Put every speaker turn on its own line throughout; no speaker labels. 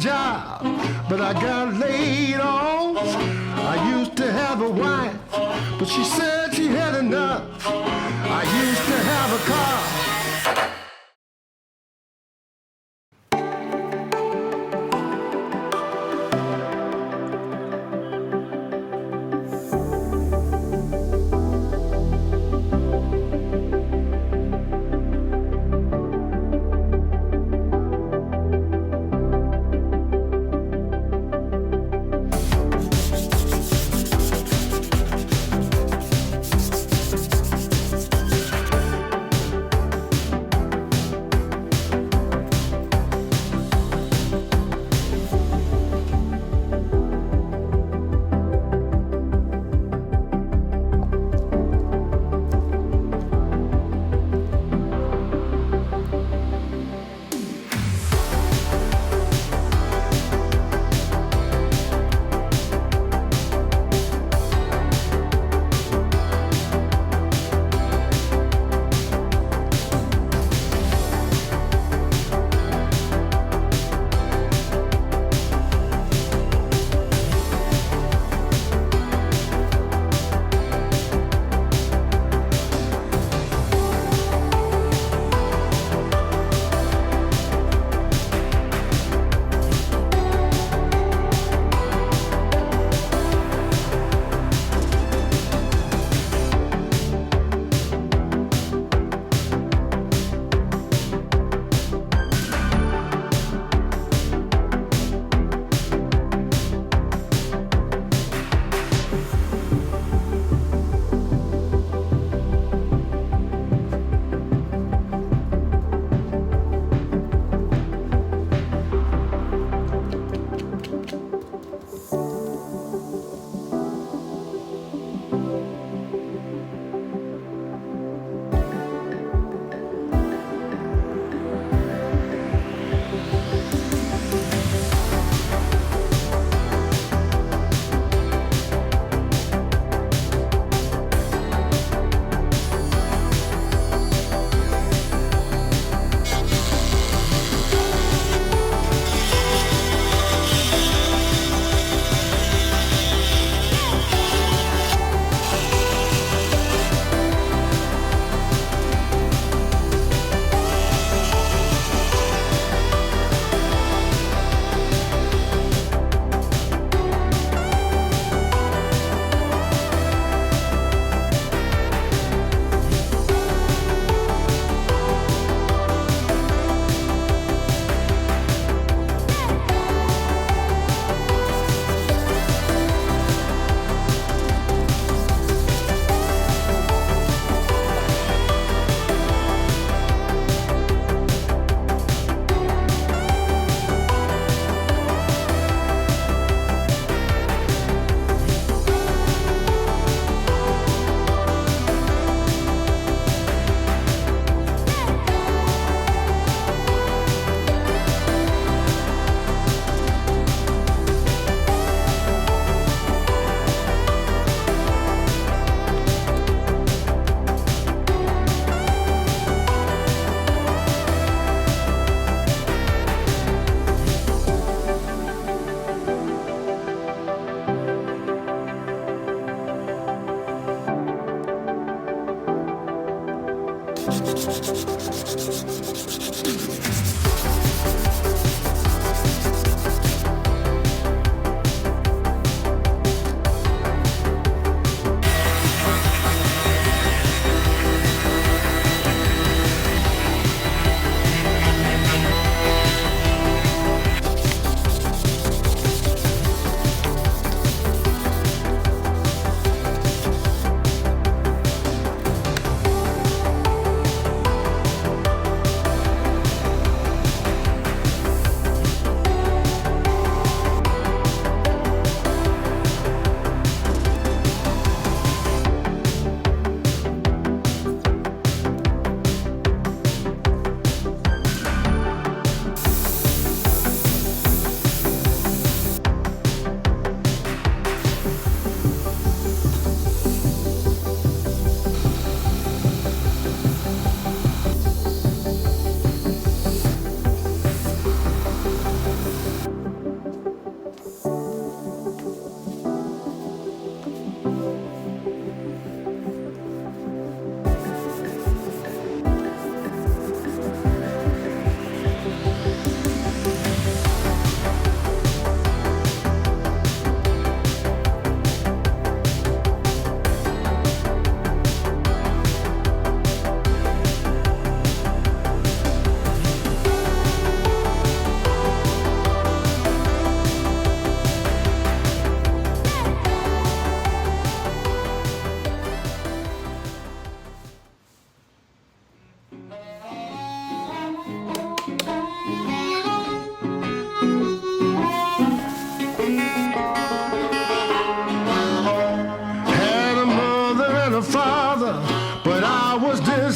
job, but I got laid off. I used to have a wife, but she said she had enough. I used to have a car.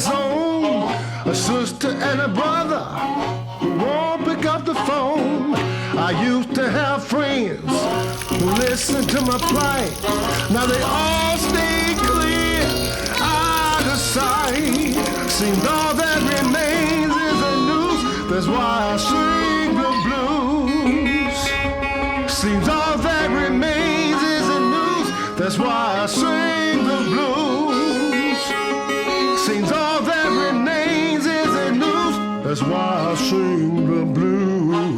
his own, a sister and a brother who won't pick up the phone. I used to have friends who listened to my plight. Now they all stay clear out of sight. Seems all that remains is a noose. That's why I sing the blues. Seems all that remains is a noose. That's why I sing the blues. Seems all that remains is a noose. That's why I sing the blues.